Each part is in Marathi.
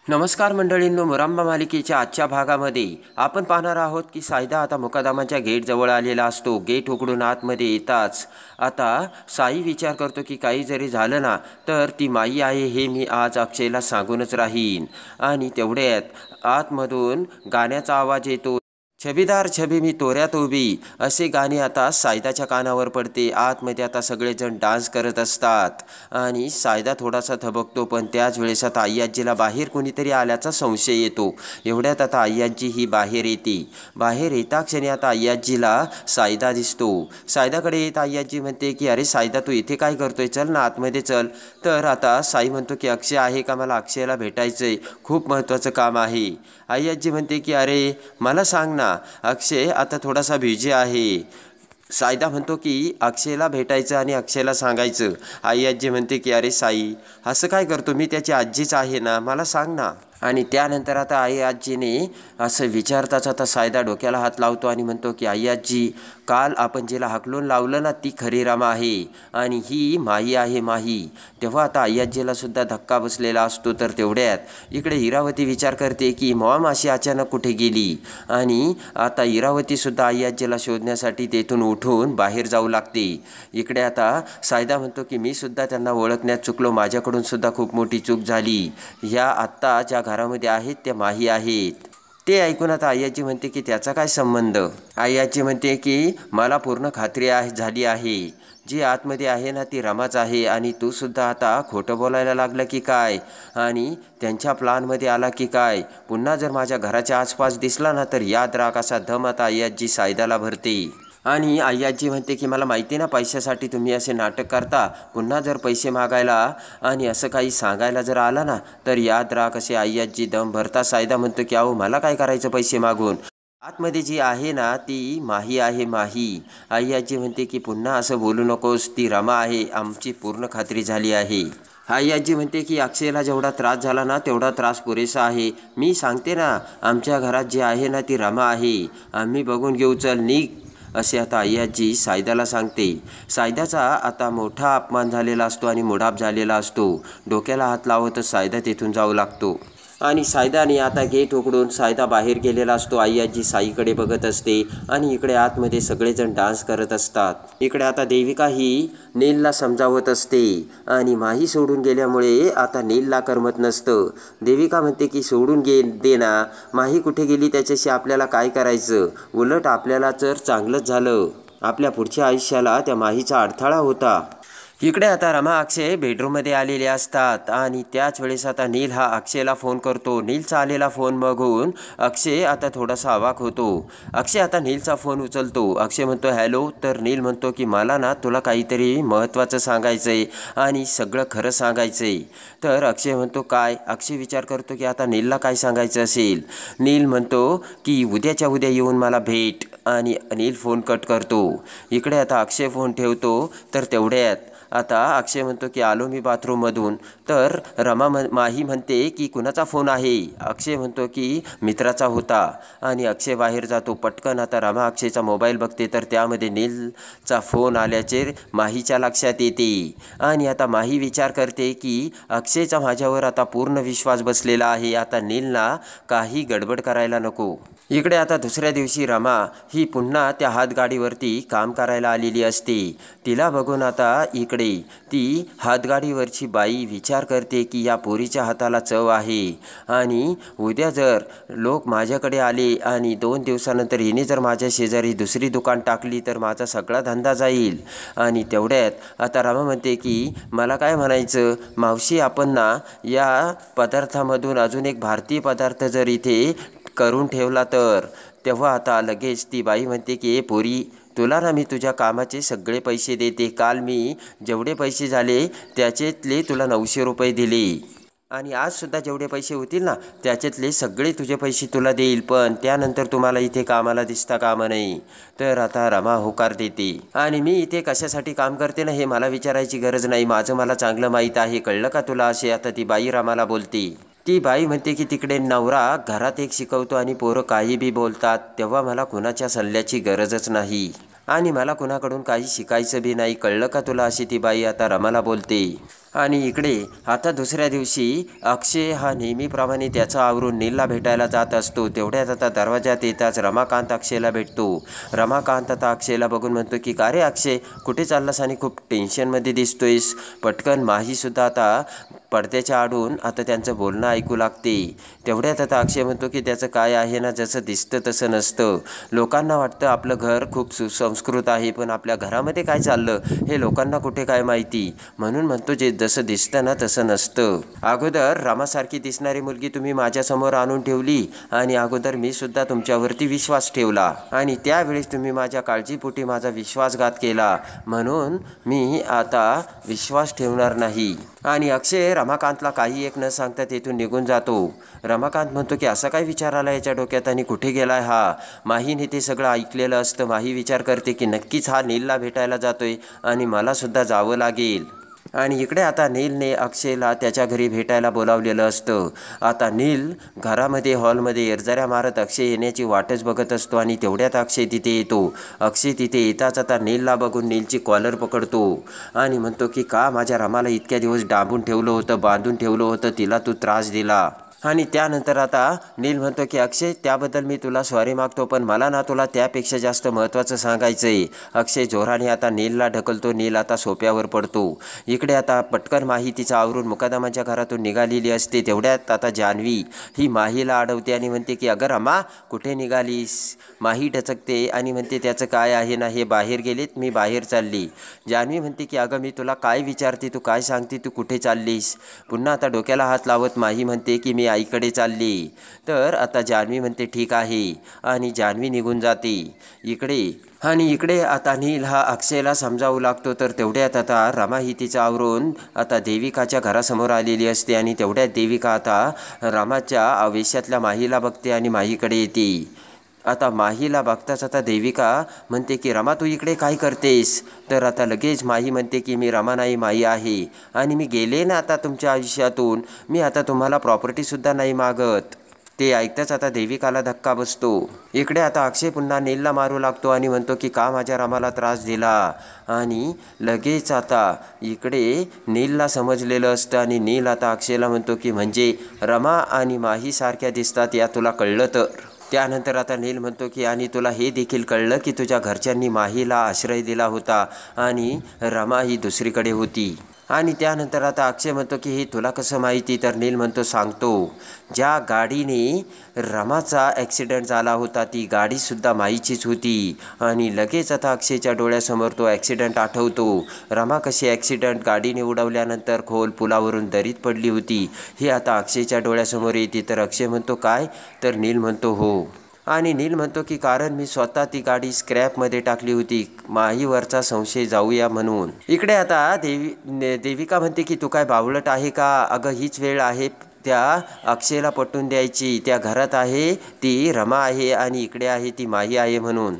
नमस्कार मंडळींनो, मुरांबा मालिकेच्या आजच्या भागामध्ये आपण पाहणार आहोत की सायदा आता मुकादमाच्या गेटजवळ आलेला असतो. गेट उघडून आतमध्ये येताच आता साई विचार करतो की काही जरी झालं ना तर ती माई आहे हे मी आज अक्षयला सांगूनच राहीन. आणि तेवढ्यात आतमधून गाण्याचा आवाज येतो. छबीदार छबी मी तोऱ्यात उभी असे गाणे आता सायदाच्या कानावर पडते. आतमध्ये आता सगळेजण डान्स करत असतात आणि सायदा थोडासा थबकतो. पण त्याच वेळेस आता आय्याजीला बाहेर कोणीतरी आल्याचा संशय येतो. एवढ्यात आता आय्याजी ही बाहेर येते. बाहेर येता क्षणी आता आय्याजीला सायदा दिसतो. सायदाकडे येत आय्याजी म्हणते की अरे सायदा, तू इथे काय करतोय, चल ना आतमध्ये चल. तर आता साई म्हणतो की अक्षय आहे का, मला अक्षयला भेटायचं आहे, खूप महत्त्वाचं काम आहे. आय्याजी म्हणते की अरे मला सांग ना, अक्षय आता थोडासा बिझी आहे. सायदा म्हणतो की अक्षयला भेटायचं आणि अक्षयला सांगायचं. आय्याजी म्हणते की अरे साई, असं काय करतो, मी त्याची आजीच आहे ना, मला सांग ना. आणि त्यानंतर आता आजीने असं विचारताच आता सायदा डोक्याला हात लावतो आणि म्हणतो की आजी, काल आपण जिला हाकलून लावलं ना ती खरी रमा आहे आणि ही माही आहे माही. तेव्हा आता आजीला सुद्धा धक्का बसलेला असतो. तर तेवढ्यात इकडे इरावती विचार करते की मॉम अशी अचानक कुठे गेली. आणि आता इरावतीसुद्धा आजीला शोधण्यासाठी तेथून उठून बाहेर जाऊ लागते. इकडे आता सायदा म्हणतो की मी सुद्धा त्यांना ओळखण्यात चुकलो, माझ्याकडून सुद्धा खूप मोठी चूक झाली. ह्या आत्ता ज्या घरामध्ये आहेत त्या माही आहेत. ते ऐकून आता आय्याजी म्हणते की त्याचा काय संबंध. आय्याजी म्हणते की मला पूर्ण खात्री झाली आहे, जी आतमध्ये आहे ना ती रमाच आहे. आणि तू सुद्धा आता खोटं बोलायला लागला की काय, आणि त्यांच्या प्लॅनमध्ये आला की काय. पुन्हा जर माझ्या घराच्या आसपास दिसला ना तर याद राख, असा दम आता आय्याजी सायदाला भरते. आणि आय्याजी म्हणते की मला माहिती ना पैशासाठी तुम्ही असे नाटक करता, पुन्हा जर पैसे मागायला आणि असं काही सांगायला जर आला ना तर याद राख, असे आय्याजी दम भरता. सायदा म्हणतो की अहो मला काय करायचं पैसे मागून, आतमध्ये जी आहे ना ती माही आहे माही. आय्याजी म्हणते की पुन्हा असं बोलू नकोस, ती रमा आहे, आमची पूर्ण खात्री झाली आहे. आय्याजी म्हणते की अक्षयला जेवढा त्रास झाला ना तेवढा त्रास पुरेसा आहे. मी सांगते ना, आमच्या घरात जी आहे ना ती रमा आहे, आम्ही बघून घेऊ, चल निघ, असे आता आय्याजी सायदाला सांगते. सायदाचा आता मोठा अपमान झालेला असतो आणि मुडाप झालेला असतो. डोक्याला हात लावतच सायदा तिथून जाऊ लागतो. आणि सायदाने आता गेट उघडून सायदा बाहेर गेलेला असतो. आय्याजी साईकडे बघत असते आणि इकडे आतमध्ये सगळेजण डान्स करत असतात. इकडे आता देविका ही नीलला समजावत असते आणि माही सोडून गेल्यामुळे आता नीलला करमत नसतं. देविका म्हणते की सोडून दे ना, माही कुठे गेली त्याच्याशी आपल्याला काय करायचं, उलट आपल्याला जर चांगलंच झालं, आपल्या पुढच्या आयुष्याला त्या माहीचा अडथळा होता. इकडे आता रमा अक्षय बेडरूममध्ये आलेले असतात आणि त्याच वेळेस आता नील हा अक्षयला फोन करतो. नीलचा आलेला फोन बघून अक्षय आता थोडासा अवाक होतो. अक्षय आता नीलचा फोन उचलतो. अक्षय म्हणतो हॅलो. तर नील म्हणतो की मला ना तुला काहीतरी महत्त्वाचं सांगायचं आहे आणि सगळं खरं सांगायचं आहे. तर अक्षय म्हणतो काय. अक्षय विचार करतो की आता नीलला काय सांगायचं असेल. नील म्हणतो की उद्याच्या उद्या येऊन मला भेट, आणि नील फोन कट करतो. इकडे आता अक्षय फोन ठेवतो. तर तेवढ्यात आता अक्षय म्हणतो की आलो मी बाथरूममधून. तर माही म्हणते की कुणाचा फोन आहे. अक्षय म्हणतो की मित्राचा होता. आणि अक्षय बाहेर जातो. पटकन आता रमा अक्षयचा मोबाईल बघते तर त्यामध्ये नीलचा फोन आल्याचे माहीच्या लक्षात येते. आणि आता माही विचार करते की अक्षयचा माझ्यावर आता पूर्ण विश्वास बसलेला आहे, आता नीलला काही गडबड करायला नको. इकडे आता दुसऱ्या दिवशी रमा ही पुन्हा त्या हातगाडीवरती काम करायला आलेली असते. तिला बघून आता इकडे ती हातगाडीवरची बाई विचार करते की या पोरीच्या हाताला चव आहे, आणि उद्या जर लोक माझ्याकडे आले आणि 2 दिवसानंतर हिने जर माझ्या शेजारी दुसरी दुकान टाकली तर माझा सगळा धंदा जाईल. आणि तेवढ्यात आता रमा म्हणते की मला काय म्हणायचं मावशी, आपण ना या पदार्थामधून अजून एक भारतीय पदार्थ जर इथे करून ठेवला तर. तेव्हा आता लगेच ती बाई म्हणते की ए पोरी, तुला ना मी तुझ्या कामाचे सगळे पैसे देते. काल मी जेवढे पैसे झाले त्याच्यातले तुला 900 रुपये दिले, आणि आजसुद्धा जेवढे पैसे होतील ना त्याच्यातले सगळे तुझे पैसे तुला देईल, पण त्यानंतर तुम्हाला इथे कामाला दिसता कामा नाही. तर आता रमा होकार देते. आणि मी इथे कशासाठी काम करते ना हे मला विचारायची गरज नाही, माझं मला चांगलं माहीत आहे, कळलं का तुला, असे आता ती बाई रमाला बोलते. ती बाई म्हणते की तिकडे नवरा घरात एक शिकवतो आणि पोरं काही बी बोलतात, तेव्हा मला कुणाच्या सल्ल्याची गरजच नाही आणि मला कुणाकडून काही शिकायचं बी नाही, कळलं का तुला, अशी ती बाई आता रमाला बोलते. आणि इकडे आता दुसऱ्या दिवशी अक्षय हा नेहमीप्रमाणे त्याचं आवरून नीलला भेटायला जात असतो. तेवढ्यात आता दरवाजात येताच रमाकांत अक्षयला भेटतो. रमाकांत आता अक्षयला बघून म्हणतो की का रे अक्षय, कुठे चाललास आणि खूप टेन्शनमध्ये दिसतोयस. पटकन माहीसुद्धा आता पडद्याच्या आडून आता त्यांचं बोलणं ऐकू लागते. तेवढ्यात आता अक्षय म्हणतो की त्याचं काय आहे ना, जसं दिसतं तसं नसतं. लोकांना वाटतं आपलं घर खूप सुसंस्कृत आहे, पण आपल्या घरामध्ये काय चाललं हे लोकांना कुठे काय माहिती. म्हणून म्हणतो जे जसं दिसतं ना तसं नसतं. अगोदर रामासारखी दिसणारी मुलगी तुम्ही माझ्यासमोर आणून ठेवली आणि अगोदर मी सुद्धा तुमच्यावरती विश्वास ठेवला आणि त्यावेळेस तुम्ही माझ्या काळजीपोटी माझा विश्वासघात केला, म्हणून मी आता विश्वास ठेवणार नाही. आणि अक्षय रमाकांतला काही एक न सांगता तेथून निघून जातो. रमाकांत म्हणतो की असा काय विचार आला याच्या डोक्यात आणि कुठे गेलाय हा. माहीने ते सगळं ऐकलेलं असतं. माही विचार करते की नक्कीच हा नीलला भेटायला जातोय आणि मला सुद्धा जावं लागेल. आणि इकडे आता नीलने अक्षयला त्याच्या घरी भेटायला बोलावलेलं असतं. आता नील घरामध्ये हॉलमध्ये एरझऱ्या मारत अक्षय येण्याची वाटच बघत असतो आणि तेवढ्यात अक्षय तिथे येतो. अक्षय तिथे येताच आता नीलला बघून नीलची कॉलर पकडतो आणि म्हणतो की का माझ्या रमाला इतक्या दिवस डांबून ठेवलं होतं, बांधून ठेवलं होतं, तिला तू त्रास दिला. आणि त्यानंतर आता नील म्हणतो की अक्षय, त्याबद्दल मी तुला सॉरी मागतो, पण मला ना तुला त्यापेक्षा जास्त महत्त्वाचं सांगायचं आहे. अक्षय जोराने आता नीलला ढकलतो. नील आता सोप्यावर पडतो. इकडे आता पटकन माही तिचा आवरून मुकादमाच्या घरातून निघालेली असते. तेवढ्यात आता जान्हवी ही माहीला अडवते आणि म्हणते की अगं रमा, कुठे निघालीस. माही डचकते आणि म्हणते त्याचं काय आहे ना, हे बाहेर गेलेत, मी बाहेर चालली. जान्हवी म्हणते की अगं मी तुला काय विचारते, तू काय सांगते, तू कुठे चाललीस. पुन्हा आता डोक्याला हात लावत माही म्हणते की मी आईकडे चालली. तर आता जान्हवी म्हणते ठीक आहे आणि जान्हवी निघून जाते. इकडे आता नील हा अक्षयला समजावू लागतो. तर तेवढ्यात आता रमा ही तिचं आवरून आता देविकाच्या घरासमोर आलेली असते आणि तेवढ्यात देविका आता रमाच्या आवेशातल्या माहीला बघते आणि माहीकडे येते. आता माहीला बघताच आता देविका म्हणते की रमा, तू इकडे काय करतेस. तर आता लगेच माही म्हणते की मी रमा नाही, माही आहे आणि मी गेले ना आता तुमच्या आयुष्यातून, मी आता तुम्हाला प्रॉपर्टीसुद्धा नाही मागत. ते ऐकताच आता देविकाला धक्का बसतो. इकडे आता अक्षय पुन्हा नीलला मारू लागतो आणि म्हणतो की का माझ्या रमाला त्रास दिला. आणि लगेच आता इकडे नीलला समजलेलं असतं आणि नील आता अक्षयला म्हणतो की म्हणजे रमा आणि माही सारख्या दिसतात, या तुला कळलं तर. त्यानंतर आता नील म्हणतो की आणि तुला हे देखील कळलं की तुझ्या घरच्यांनी माहीला आश्रय दिला होता आणि रमा ही दुसरीकडे होती. आणि त्यानंतर आता अक्षय म्हणतो की हे तुला कसं माहिती. तर नील म्हणतो सांगतो, ज्या गाडीने रमाचा ॲक्सिडेंट झाला होता ती गाडीसुद्धा माहीचीच होती. आणि लगेच आता अक्षयच्या डोळ्यासमोर तो ॲक्सिडेंट आठवतो. रमा कशी ॲक्सिडेंट गाडीने उडवल्यानंतर खोल पुलावरून दरीत पडली होती हे आता अक्षयच्या डोळ्यासमोर येते. तर अक्षय म्हणतो काय. तर नील म्हणतो हो. आणि नील म्हणतो की कारण मी स्वतः ती गाडी स्क्रॅपमध्ये टाकली होती, माहीवरचा संशय जाऊया म्हणून. इकडे आता देविका म्हणते की तू काय बावळट आहे का. अगं हीच वेळ आहे त्या अक्षयला पटवून द्यायची. त्या घरात आहे ती रमा आहे आणि इकडे आहे ती माही आहे म्हणून.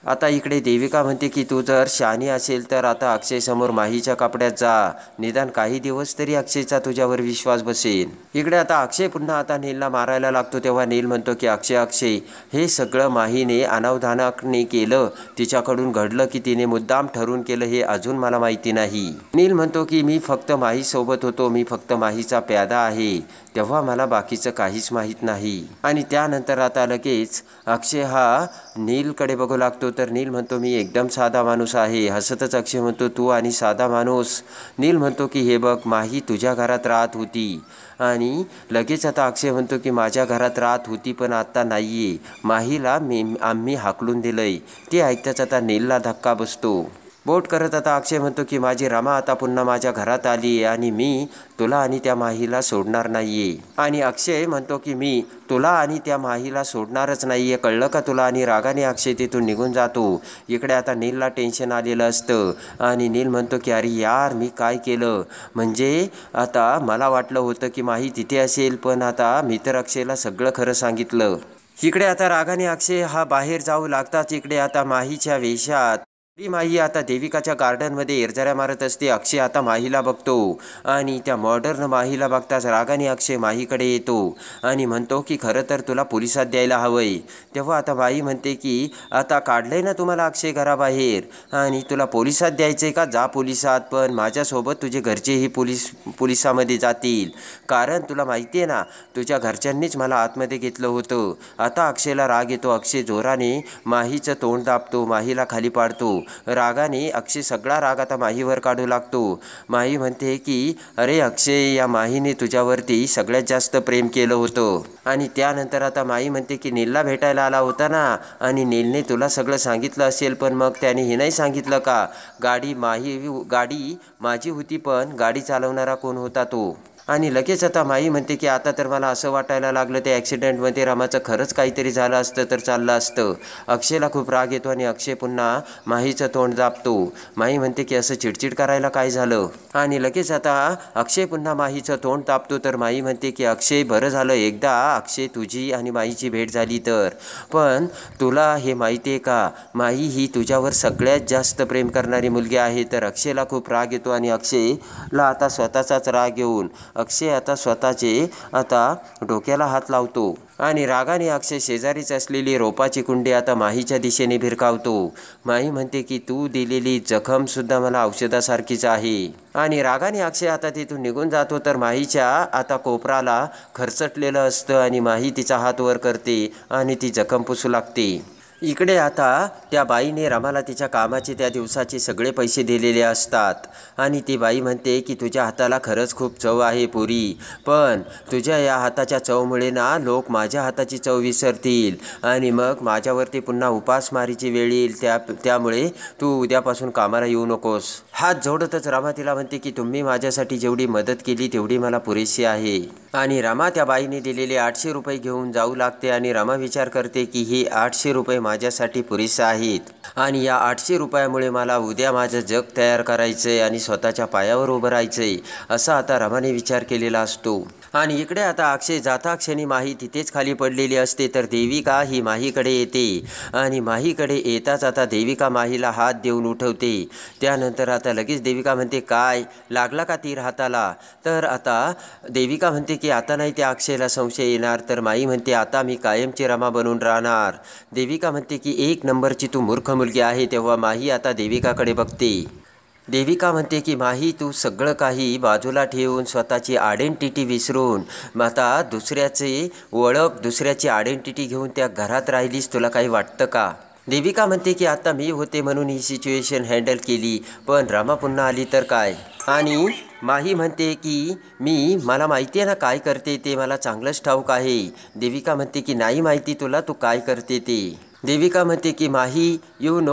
आता इकडे देविका म्हणते की तू जर शहाणी असेल तर आता अक्षयसमोर माहीच्या कपड्यात जा, निदान काही दिवस तरी अक्षयचा तुझ्यावर विश्वास बसेल. इकडे आता अक्षय पुन्हा आता नीलला मारायला लागतो. तेव्हा नील म्हणतो की अक्षय हे सगळं माहीने अनावधानाने केलं, तिच्याकडून घडलं की तिने मुद्दाम ठरवून केलं हे अजून मला माहिती नाही. नील म्हणतो की मी फक्त माहीसोबत होतो, मी फक्त माहीचा प्यादा आहे, तेव्हा मला बाकीचं काहीच माहीत नाही. आणि त्यानंतर आता लगेच अक्षय हा नीलकडे बघू लागतो. तर नील म्हणतो मी एकदम साधा माणूस आहे. हसतच अक्षय म्हणतो तू आणि साधा माणूस. नील म्हणतो की हे बघ, माही तुझ्या घरात राहत होती. आणि लगेच आता अक्षय म्हणतो की माझ्या घरात राहत होती पण आता नाही आहे, माहीला आम्ही हाकलून दिलं आहे. ते ऐकताच आता नीलला धक्का बसतो. बोट करत आता अक्षय म्हणतो की माझी रमा आता पुन्हा माझ्या घरात आली आहे आणि मी तुला आणि त्या माहीला सोडणार नाही आहे. आणि अक्षय म्हणतो की मी तुला आणि त्या माहीला सोडणारच नाही आहे, कळलं का तुला. आणि रागाने अक्षय तिथून निघून जातो. इकडे आता नीलला टेन्शन आलेलं असतं आणि नील म्हणतो की अरे यार मी काय केलं. म्हणजे आता मला वाटलं होतं की माही तिथे असेल, पण आता मी तर अक्षयला सगळं खरं सांगितलं. इकडे आता रागाने अक्षय हा बाहेर जाऊ लागतात. इकडे आता माहीच्या वेशात ती माही आता देविकाच्या गार्डनमध्ये इरझाऱ्या मारत असते. अक्षय आता माहीला बघतो आणि त्या मॉडर्न माहीला बघताच रागाने अक्षय माहीकडे येतो आणि म्हणतो की खरं तर तुला पोलिसात द्यायला हवंय. तेव्हा आता माही म्हणते की आता काढलंय ना तुम्हाला अक्षय घराबाहेर आणि तुला पोलिसात द्यायचंय का, जा पोलिसात, पण माझ्यासोबत तुझे घरचेही पोलिसामध्ये जातील, कारण तुला माहिती आहे ना तुझ्या घरच्यांनीच मला आतमध्ये घेतलं होतं. आता अक्षयला राग येतो. अक्षय जोराने माहीचं तोंड दाबतो, माहीला खाली पाडतो. रागाने अक्षय सगळा राग आता माहीवर काढू लागतो. माही म्हणते की अरे अक्षय, या माहीने तुझ्यावरती सगळ्यात जास्त प्रेम केलं होतं. आणि त्यानंतर आता माही म्हणते की नीलला भेटायला आला होता ना आणि नीलने तुला सगळं सांगितलं असेल, पण मग त्याने हे नाही सांगितलं का गाडी माझी होती, पण गाडी चालवणारा कोण होता तो. आणि लगेच आता माही म्हणते की आता तर मला असं वाटायला लागलं त्या ॲक्सिडेंटमध्ये रामाचं खरंच काहीतरी झालं असतं तर चाललं असतं. अक्षयला खूप राग येतो आणि अक्षय पुन्हा माहीचं तोंड दाबतो. माही म्हणते की असं चिडचिड करायला काय झालं. आणि लगेच आता अक्षय पुन्हा माहीचं तोंड दाबतो. तर माही म्हणते की अक्षय, बरं झालं एकदा अक्षय तुझी आणि माहीची भेट झाली तर, पण तुला हे माहिती आहे का माही ही तुझ्यावर सगळ्यात जास्त प्रेम करणारी मुलगी आहे. तर अक्षयला खूप राग येतो आणि अक्षयला आता स्वतःचाच राग येऊन अक्षय आता स्वतःचे डोक्याला हात लावतो आणि रागाने अक्षय शेजारीच असलेली रोपाची कुंडी आता माहीच्या दिशेने भिरकावतो. माही म्हणते की तू दिलेली जखमसुद्धा मला औषधासारखीच आहे. आणि रागाने अक्षय आता तिथून निघून जातो. तर माहीच्या आता कोपराला खरचटलेलं असतं आणि माही तिचा हात वर करते आणि ती जखम पुसू लागते. इकडे आता त्या बाईने रमाला तिच्या कामाचे त्या दिवसाचे सगळे पैसे दिलेले असतात आणि ती बाई म्हणते की तुझ्या हाताला खरंच खूप चव आहे पुरी, पण तुझ्या या हाताच्या चवमुळे ना लोक माझ्या हाताची चव विसरतील आणि मग माझ्यावरती पुन्हा उपासमारीची वेळ येईल. त्यामुळे तू उद्यापासून कामाला येऊ नकोस. हात जोडतच रमा तिला म्हणते की तुम्ही माझ्यासाठी जेवढी मदत केली तेवढी मला पुरेशी आहे. आणि रमा त्या बाईने दिलेले 800 रुपये घेऊन जाऊ लागते आणि रमा विचार करते की हे 800 रुपये माझ्यासाठी पुरेसे आहेत आणि या 800 रुपयामुळे मला उद्या माझं जग तयार करायचं आहे आणि स्वतःच्या पायावर उभं राहायचं आहे, असा आता रमाने विचार केलेला असतो. आणि इकडे आता अक्षय जाता क्षणी माही तिथेच खाली पडलेली असते. तर देविका ही माहीकडे येते आणि माहीकडे येताच आता देविका माहीला हात देऊन उठवते. त्यानंतर आता लगेच देविका म्हणते काय लागला का तीर हाताला. तर आता देविका म्हणते की आता नाही त्या अक्षयला संशय येणार. तर माही म्हणते आता मी कायमची रमा बनून राहणार. देविका म्हणते की 1 नंबरची तू मूर्ख मुलगी आहे. तेव्हा माही आता देविकाकडे बघते. देविका म्हणते की माही, तू सगळं काही बाजूला ठेवून स्वतःची आयडेंटिटी विसरून आता दुसऱ्याची ओळख, दुसऱ्याची आयडेंटिटी घेऊन त्या घरात राहिलीस, तुला काही वाटतं का. देविका म्हणते की आता मी होते म्हणून ही सिच्युएशन हँडल केली, पण रमा पुन्हा आली तर काय. आणि माही म्हणते की मला माहिती आहे ना काय करते ते, मला चांगलंच ठाऊक आहे. देविका म्हणते की नाही माहिती तुला तू काय करते ते. देविका म्हणते की माही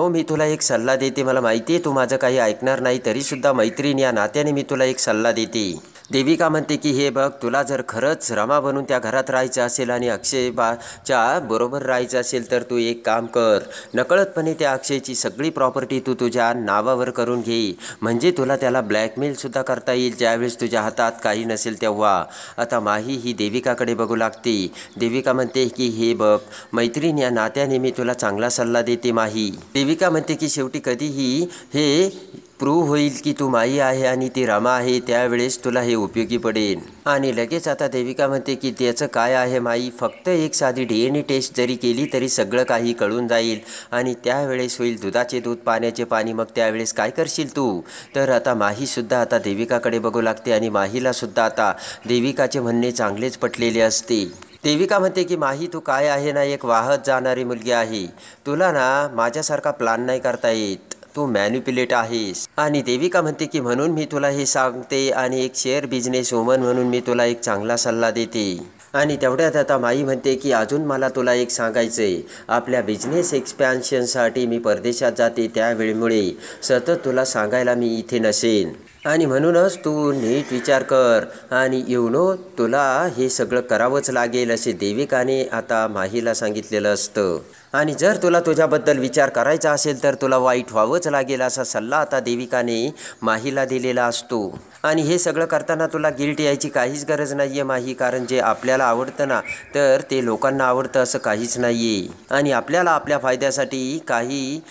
मी तुला एक सल्ला देते. मला माहिती आहे तू माझं काही ऐकणार नाही, तरीसुद्धा मैत्रीण या नात्याने मी तुला एक सल्ला देते. देविका म्हणते की हे बघ, तुला जर खरंच रमा बनून त्या घरात राहायचं असेल आणि अक्षयच्या बरोबर राहायचं असेल तर तू एक काम कर, नकळतपणे त्या अक्षयची सगळी प्रॉपर्टी तू तुझ्या नावावर करून घे, म्हणजे तुला त्याला ब्लॅकमेलसुद्धा करता येईल ज्यावेळेस तुझ्या हातात काही नसेल तेव्हा. आता माही ही देविकाकडे बघू लागते. देविका म्हणते की हे बघ मैत्रीण या नात्याने मी तुला चांगला सल्ला देते माही. देविका म्हणते की शेवटी कधीही हे प्रूव्ह होईल की तू माई आहे आणि ती रमा आहे, त्यावेळेस तुला हे उपयोगी पडेल. आणि लगेच आता देविका म्हणते की त्याचं काय आहे माई, फक्त एक साधी DNA टेस्ट जरी केली तरी सगळं काही कळून जाईल आणि त्यावेळेस होईल दुधाचे दूध पाण्याचे पाणी, मग त्यावेळेस काय करशील तू. तर आता माहीसुद्धा आता देविकाकडे बघू लागते आणि माहीलासुद्धा आता देविकाचे म्हणणे चांगलेच पटलेले असते. देविका म्हणते की माही, तू काय आहे ना एक वाहत जाणारी मुलगी आहे, तुला ना माझ्यासारखा प्लान नाही करता येत, तू मॅन्युप्युलेट आहेस. आणि देविका म्हणते की म्हणून मी तुला हे सांगते आणि एक शेअर बिझनेस वुमन म्हणून मी तुला एक चांगला सल्ला देते. आणि तेवढ्यात आता माई म्हणते की अजून मला तुला एक सांगायचं आहे, आपल्या बिझनेस एक्सपॅन्शनसाठी मी परदेशात जाते, त्यावेळेमुळे सतत तुला सांगायला मी इथे नसेन. आणि म्हणूनच तू नीट विचार कर आणि तुला हे सगळं करावंच लागेल असे देविकाने आता माहीला सांगितलेलं असतं. आणि जर तुला तुझ्याबद्दल विचार करायचा असेल तर तुला वाईट व्हावंच लागेल असा सल्ला आता देविकाने माहीला दिलेला असतो. आणि हे सगळं करताना तुला गिल्ट यायची काहीच गरज नाही आहे माही, कारण जे आपल्याला आवडतं ना तर ते लोकांना आवडतं असं काहीच नाही आहे. आणि आपल्याला आपल्या फायद्यासाठी काही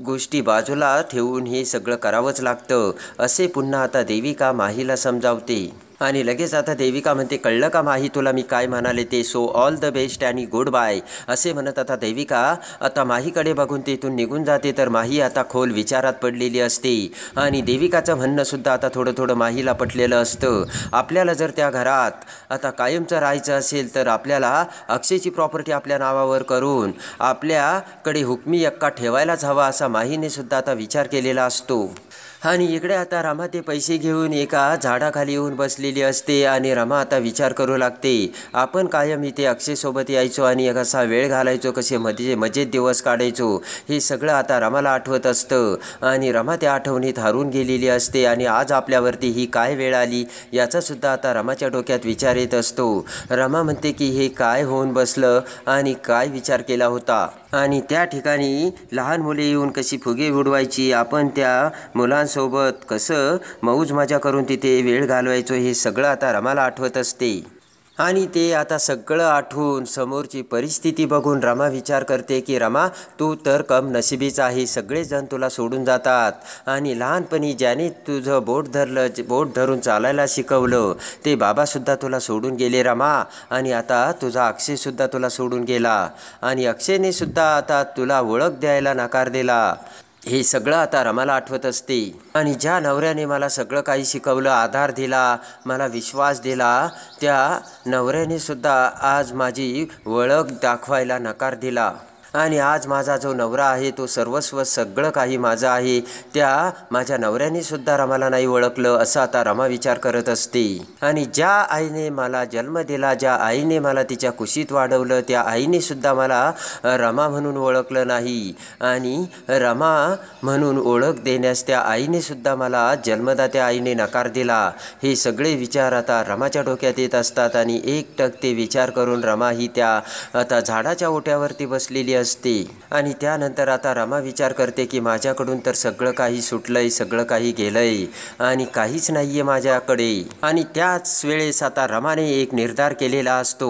गोष्टी बाजूला ठेवून हे सगळं करावंच लागतं असे पुन्हा आता देविका माहीला समजावते. आणि लगेच आता देविका म्हणते, कळलं का माही तुला मी काय म्हणाले ते? सो ऑल द बेस्ट आणि गुड बाय असे म्हणत आता देविका आता माहीकडे बघून तिथून निघून जाते. तर माही आता खोल विचारात पडलेली असते. आणि देविकाचं म्हणणंसुद्धा आता थोडं थोडं माहीला पटलेलं असतं. आपल्याला जर त्या घरात आता कायमचं राहायचं असेल तर आपल्याला अक्षयची प्रॉपर्टी आपल्या नावावर करून आपल्याकडे हुकमी हक्का ठेवायलाच हवा असा माहीने सुद्धा आता विचार केलेला असतो. आणि इकडे आता रमा ते पैसे घेऊन एका झाडाखाली येऊन बसलेली असते. आणि रमा आता विचार करू लागते, आपण कायम इथे अक्षयसोबत यायचो आणि कसा वेळ घालायचो, कसे मजेत दिवस काढायचो, हे सगळं आता रमाला आठवत असतं. आणि रमा त्या आठवणीत हरून गेलेली असते. आणि आज आपल्यावरती ही काय वेळ आली याचासुद्धा आता रमाच्या डोक्यात विचार येत असतो. रमा म्हणते की हे काय होऊन बसलं आणि काय विचार केला होता. आणि त्या ठिकाणी लहान मुले येऊन कशी फुगे उडवायची, आपण त्या मुलांसोबत कसं मौज मजा करून तिथे वेळ घालवायचो, हे सगळं आता रमाला आठवत असते. आणि ते आता सगळं आठवून समोरची परिस्थिती बघून रमा विचार करते की रमा तू तर कम नशिबीच आहे. सगळेजण तुला सोडून जातात आणि लहानपणी ज्याने तुझं बोट धरून चालायला शिकवलं ते बाबासुद्धा तुला सोडून गेले रमा. आणि आता तुझा अक्षयसुद्धा तुला सोडून गेला आणि अक्षयने सुद्धा आता तुला ओळख द्यायला नकार दिला. हे सगळं आता रमाला आठवत असते. आणि ज्या नवऱ्याने मला सगळं काही शिकवलं, आधार दिला, मला विश्वास दिला, त्या नवऱ्याने सुद्धा आज माझी ओळख दाखवायला नकार दिला. आणि आज माझा जो नवरा आहे तो सर्वस्व सगळं काही माझं आहे, त्या माझ्या नवऱ्याने सुद्धा रमाला नाही ओळखलं असं आता रमा विचार करत असते. आणि ज्या आईने मला जन्म दिला, ज्या आईने मला तिच्या कुशीत वाढवलं, त्या आईने सुद्धा मला रमा म्हणून ओळखलं नाही. आणि रमा म्हणून ओळख देण्यास त्या आईने सुद्धा मला जन्मदात्या आईने नकार दिला. हे सगळे विचार आता रमाच्या डोक्यात येत असतात. आणि एकटक ते विचार करून रमा ही त्या आता झाडाच्या ओट्यावरती बसलेली असते. आणि त्यानंतर आता रमा विचार करते की माझ्याकडून तर सगळं काही सुटलंय, सगळं काही गेलंय आणि काहीच नाहीये माझ्याकडे. आणि त्याच वेळेस आता रमाने एक निर्धार केलेला असतो.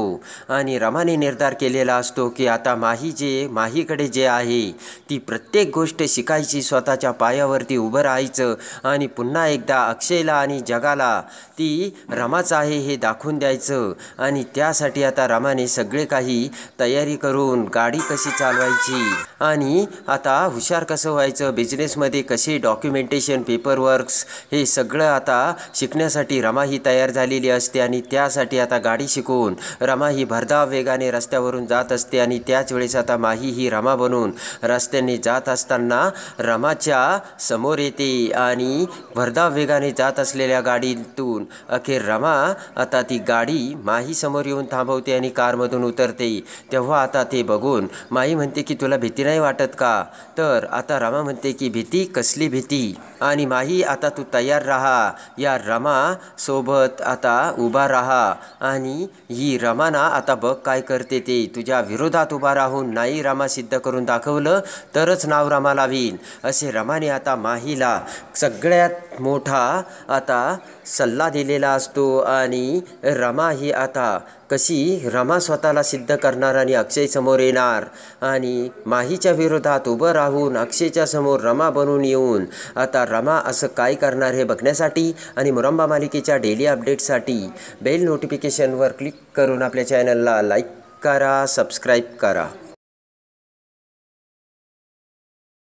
आणि रमाने निर्धार केलेला असतो की आता माहीकडे जे आहे ती प्रत्येक गोष्ट शिकायची, स्वतःच्या पायावरती उभं राहायचं आणि पुन्हा एकदा अक्षयला आणि जगाला ती रमाच आहे हे दाखवून द्यायचं. आणि त्यासाठी आता रमाने सगळे काही तयारी करून गाडी कशी चालवायची आणि आता हुशार कसं व्हायचं, बिझनेसमध्ये कसे डॉक्युमेंटेशन, पेपरवर्क्स हे सगळं आता शिकण्यासाठी रमा ही तयार झालेली असते. आणि त्यासाठी आता गाडी शिकून रमा ही भरधाव वेगाने रस्त्यावरून जात असते. आणि त्याच वेळेस आता माही ही रमा बनून रस्त्याने जात असताना रमाच्या समोर येते आणि भरधाव वेगाने जात असलेल्या गाडीतून अखेर रमा आता ती गाडी माही समोर येऊन थांबवते आणि कारमधून उतरते. तेव्हा आता ते बघून माही म्हणते की तुला भीती नाही वाटत का? तर आता रमा म्हणते की भीती कसली भीती? आणि माही आता तू तयार राहा, या रमा सोबत आता उभा राहा. आणि ही रमा ना आता बघ काय करते ते, तुझ्या विरोधात उभा राहून नाही रमा सिद्ध करून दाखवलं तरच नाव रमा लावीन असे रमाने आता माहीला सगळ्यात मोठा आता सल्ला दिलेला असतो. आणि रमा ही आता कशी रमा स्वतःला सिद्ध करणार आणि अक्षय समोर येणार आणि माहीच्या विरोधात उभं राहून अक्षयच्या समोर रमा बनून येऊन आता रमा असं काय करणार हे बघण्यासाठी आणि मुरंबा मालिकेच्या डेली अपडेटसाठी बेल नोटिफिकेशनवर क्लिक करून आपल्या चॅनलला लाईक करा, सबस्क्राईब करा.